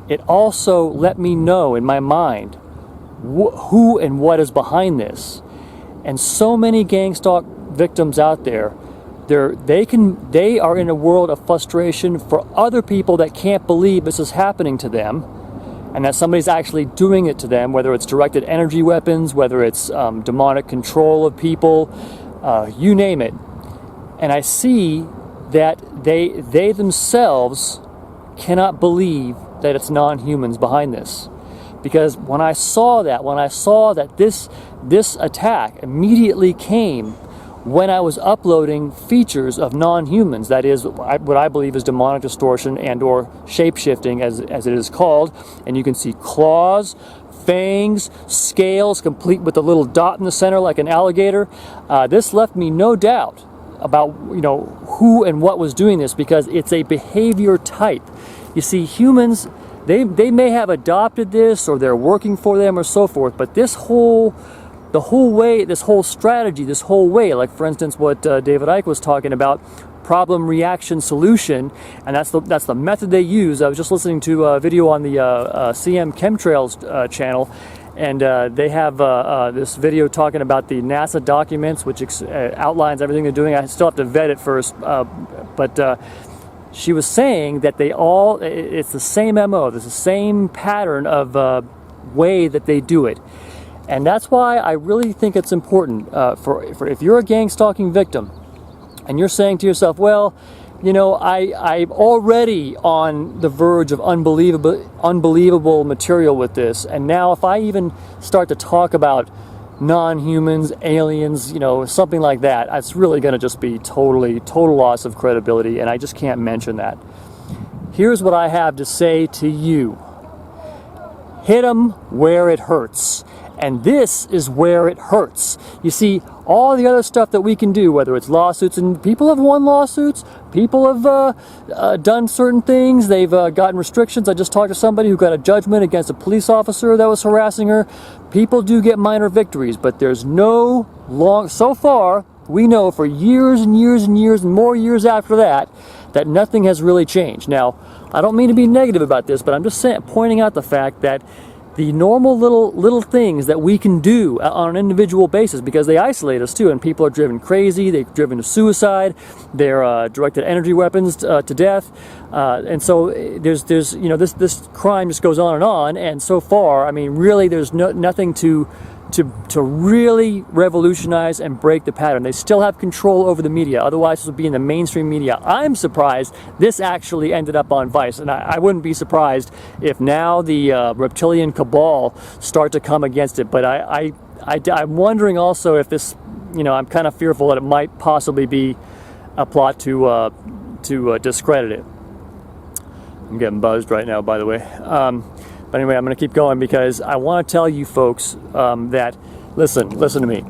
it also let me know in my mind who and what is behind this. And so many gang stalk victims out there, they are in a world of frustration for other people that can't believe this is happening to them, and that somebody's actually doing it to them, whether it's directed energy weapons, whether it's demonic control of people, you name it. And I see that they themselves cannot believe that it's non-humans behind this. Because when I saw that this attack immediately came when I was uploading features of non-humans, that is what I believe is demonic distortion and or shape-shifting as it is called, and you can see claws, fangs, scales, complete with a little dot in the center like an alligator. This left me no doubt about who and what was doing this, because it's a behavior type. You see, humans, they may have adopted this or they're working for them or so forth, but this whole strategy, this whole way, like for instance what David Icke was talking about, problem reaction solution, and that's the method they use. I was just listening to a video on the CM Chemtrails channel, and they have this video talking about the NASA documents, which outlines everything they're doing. I still have to vet it first, but she was saying that it's the same MO, it's the same pattern of way that they do it. And that's why I really think it's important for if you're a gang stalking victim and you're saying to yourself, well, I'm already on the verge of unbelievable material with this, and now if I even start to talk about non-humans, aliens, something like that, it's really going to just be total loss of credibility, and I just can't mention that. Here's what I have to say to you. Hit 'em where it hurts. And this is where it hurts. You see, all the other stuff that we can do, whether it's lawsuits, and people have won lawsuits, people have done certain things, they've gotten restrictions. I just talked to somebody who got a judgment against a police officer that was harassing her. People do get minor victories, but there's so far, we know for years and years and years and more years after that nothing has really changed. Now, I don't mean to be negative about this, but I'm just pointing out the fact that the normal little things that we can do on an individual basis, because they isolate us too, and people are driven crazy, they're driven to suicide, they're directed energy weapons to death, and so there's this crime just goes on, and so far, I mean, really, there's nothing to really revolutionize and break the pattern. They still have control over the media, otherwise this would be in the mainstream media. I'm surprised this actually ended up on Vice, and I wouldn't be surprised if now the reptilian cabal start to come against it, but I'm wondering also if this, I'm kind of fearful that it might possibly be a plot to discredit it. I'm getting buzzed right now, by the way. But anyway, I'm going to keep going because I want to tell you folks that, listen to me.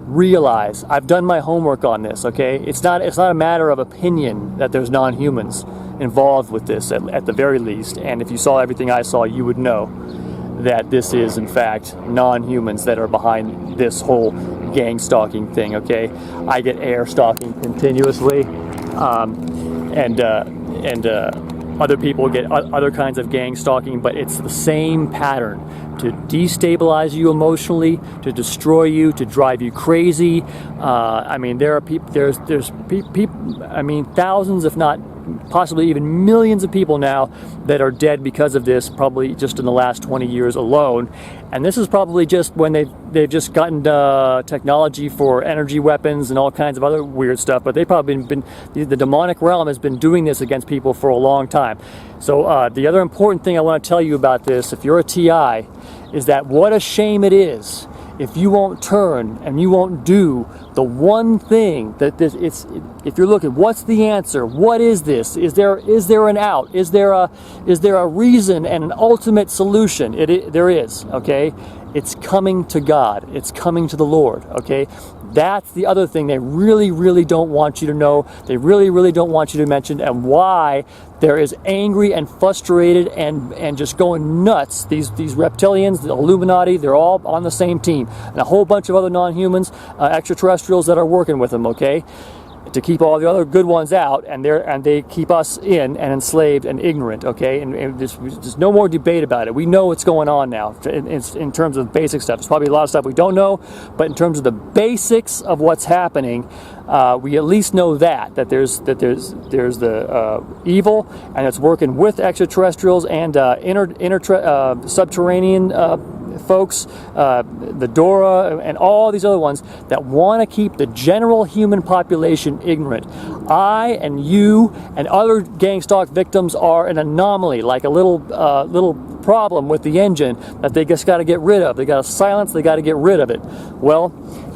Realize, I've done my homework on this, okay? It's not a matter of opinion that there's non-humans involved with this, at the very least. And if you saw everything I saw, you would know that this is, in fact, non-humans that are behind this whole gang stalking thing, okay? I get air stalking continuously, other people get other kinds of gang stalking, but it's the same pattern: to destabilize you emotionally, to destroy you, to drive you crazy. I mean, there are people. There's people. I mean, thousands, if not possibly even millions of people now that are dead because of this, probably just in the last 20 years alone. And this is probably just when they've just gotten technology for energy weapons and all kinds of other weird stuff, but they've probably been the demonic realm has been doing this against people for a long time. So the other important thing I want to tell you about this, if you're a TI, is that what a shame it is if you won't turn and you won't do the one thing that this, if you're looking, what's the answer? What is this? Is there an out? Is there a reason and an ultimate solution? There is, okay? It's coming to God. It's coming to the Lord, okay? That's the other thing they really, really don't want you to know. They really, really don't want you to mention, and why they're as angry and frustrated and just going nuts. These reptilians, the Illuminati, they're all on the same team. And a whole bunch of other non-humans, extraterrestrials that are working with them, okay? To keep all the other good ones out, and they keep us in and enslaved and ignorant, okay? And there's no more debate about it. We know what's going on now in terms of basic stuff. There's probably a lot of stuff we don't know, but in terms of the basics of what's happening, we at least know that there's the evil, and it's working with extraterrestrials and subterranean folks, the Dora, and all these other ones that want to keep the general human population ignorant. I and you and other gang stalk victims are an anomaly, like a little problem with the engine that they just got to get rid of. They got to silence. They got to get rid of it. Well,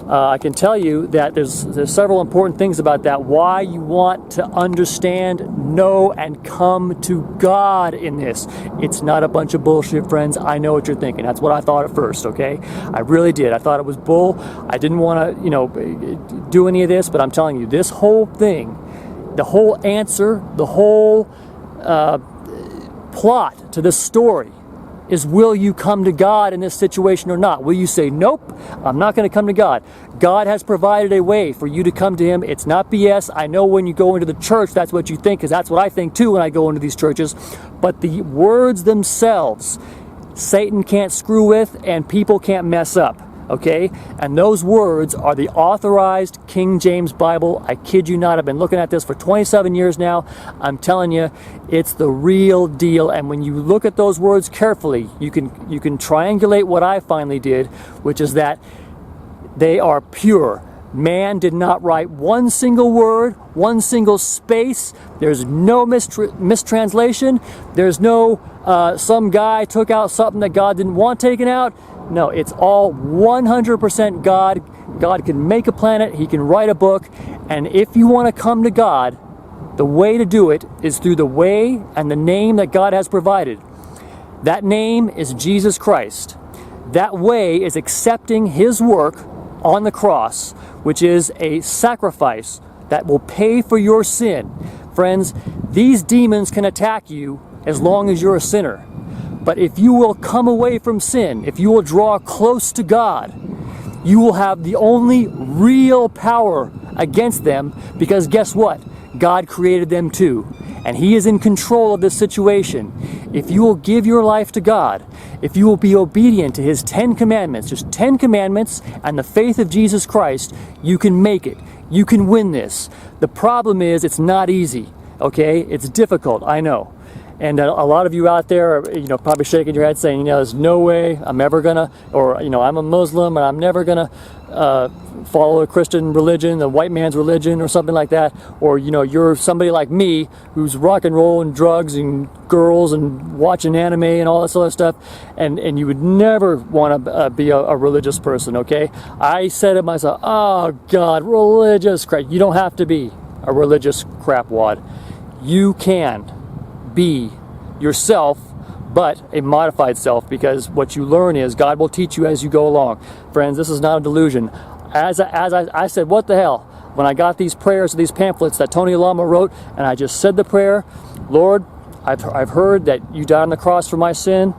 I can tell you that there's several important things about that. Why you want to understand, know, and come to God in this. It's not a bunch of bullshit, friends. I know what you're thinking. That's what I thought at first, okay? I really did. I thought it was bull. I didn't want to, do any of this, but I'm telling you, this whole thing, the whole answer, the whole plot to this story is, will you come to God in this situation or not? Will you say, nope, I'm not going to come to God? God has provided a way for you to come to Him. It's not BS. I know when you go into the church, that's what you think, because that's what I think too when I go into these churches. But the words themselves, Satan can't screw with, and people can't mess up. Okay? And those words are the authorized King James Bible. I kid you not. I've been looking at this for 27 years now. I'm telling you, it's the real deal. And when you look at those words carefully, you can triangulate what I finally did, which is that they are pure. Man did not write one single word, one single space. There's no mistranslation. There's no some guy took out something that God didn't want taken out. No, it's all 100% God. God can make a planet. He can write a book. And if you want to come to God, the way to do it is through the way and the name that God has provided. That name is Jesus Christ. That way is accepting His work on the cross, which is a sacrifice that will pay for your sin. Friends, these demons can attack you as long as you're a sinner. But if you will come away from sin, if you will draw close to God, you will have the only real power against them, because guess what? God created them too. And He is in control of this situation. If you will give your life to God, if you will be obedient to His 10 commandments, just 10 commandments and the faith of Jesus Christ, you can make it. You can win this. The problem is it's not easy, okay? It's difficult, I know. And a lot of you out there are, probably shaking your head saying, there's no way I'm ever gonna, or, I'm a Muslim and I'm never gonna follow a Christian religion, the white man's religion or something like that. Or, you're somebody like me who's rock and roll and drugs and girls and watching anime and all this other stuff. And you would never want to be a religious person, okay? I said to myself, oh God, religious crap. You don't have to be a religious crapwad. You can be yourself, but a modified self, because what you learn is God will teach you as you go along. Friends, this is not a delusion. As I said, what the hell? When I got these prayers, these pamphlets that Tony Lama wrote, and I just said the prayer, Lord, I've heard that you died on the cross for my sin.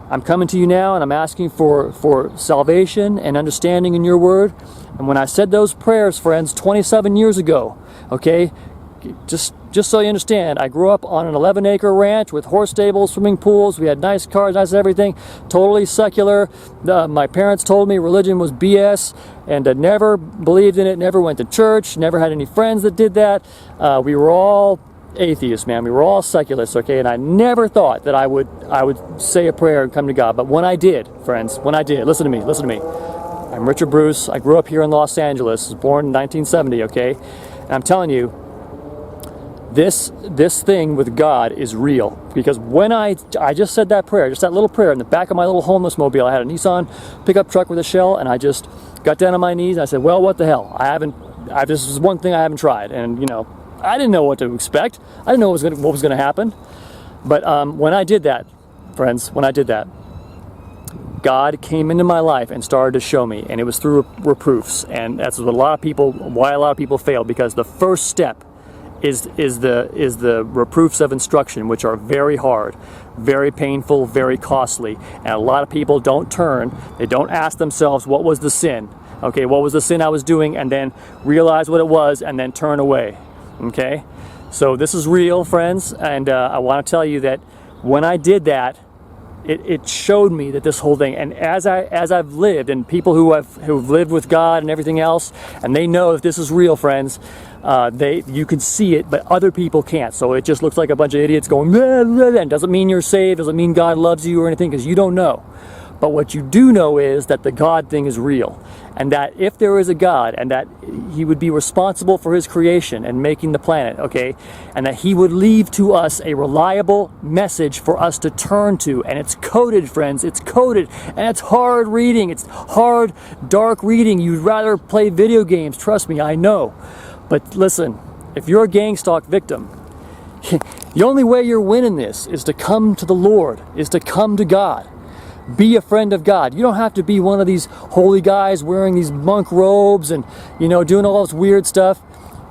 I'm coming to you now, and I'm asking for salvation and understanding in your word. And when I said those prayers, friends, 27 years ago, okay, just just so you understand, I grew up on an 11-acre ranch with horse stables, swimming pools. We had nice cars, nice everything. Totally secular. My parents told me religion was BS, and I never believed in it, never went to church, never had any friends that did that. We were all atheists, man. We were all secularists, okay? And I never thought that I would say a prayer and come to God. But when I did, friends, when I did, listen to me, listen to me. I'm Richard Bruce. I grew up here in Los Angeles. I was born in 1970, okay? And I'm telling you, this thing with God is real. Because when I just said that prayer, just that little prayer in the back of my little homeless mobile, I had a Nissan pickup truck with a shell, and I just got down on my knees and I said, well, what the hell? This is one thing I haven't tried. And, you know, I didn't know what to expect. I didn't know what was going to happen. But when I did that, friends, when I did that, God came into my life and started to show me, and it was through reproofs. And that's why a lot of people fail, because the first step is the reproofs of instruction, which are very hard, very painful, very costly. And a lot of people don't turn, they don't ask themselves, what was the sin? Okay, what was the sin I was doing? And then realize what it was and then turn away. Okay, so this is real, friends, and I want to tell you that when I did that, it showed me that this whole thing, and as I've lived, and people who've lived with God and everything else, and they know that this is real, friends, you can see it, but other people can't. So it just looks like a bunch of idiots going, blah, blah, blah, and doesn't mean you're saved, doesn't mean God loves you or anything, because you don't know. But what you do know is that the God thing is real, and that if there is a God, and that he would be responsible for his creation and making the planet, okay, and that he would leave to us a reliable message for us to turn to, and it's coded, friends, it's coded, and it's hard reading, it's hard, dark reading. You'd rather play video games, trust me, I know. But listen, if you're a gang stalk victim, the only way you're winning this is to come to the Lord, is to come to God. Be a friend of God. You don't have to be one of these holy guys wearing these monk robes and, you know, doing all this weird stuff.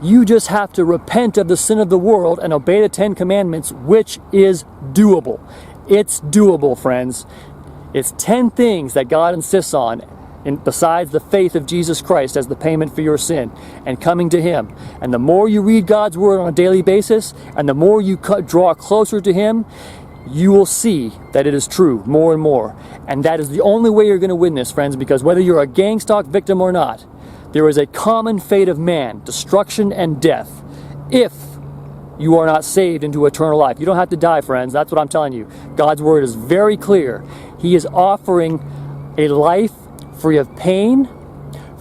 You just have to repent of the sin of the world and obey the 10 Commandments, which is doable. It's doable, friends. It's 10 things that God insists on, besides the faith of Jesus Christ as the payment for your sin and coming to him. And the more you read God's word on a daily basis, and the more you draw closer to him, you will see that it is true more and more. And that is the only way you're going to win this, friends, because whether you're a gang stalk victim or not, there is a common fate of man, destruction and death, if you are not saved into eternal life. You don't have to die, friends. That's what I'm telling you. God's word is very clear. He is offering a life free of pain,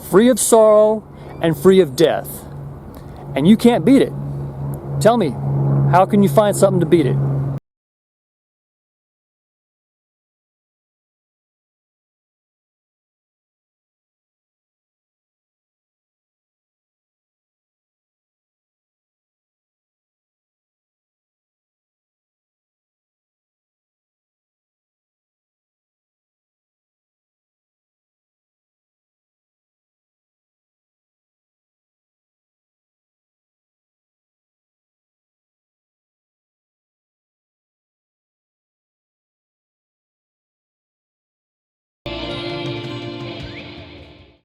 free of sorrow, and free of death. And you can't beat it. Tell me, how can you find something to beat it?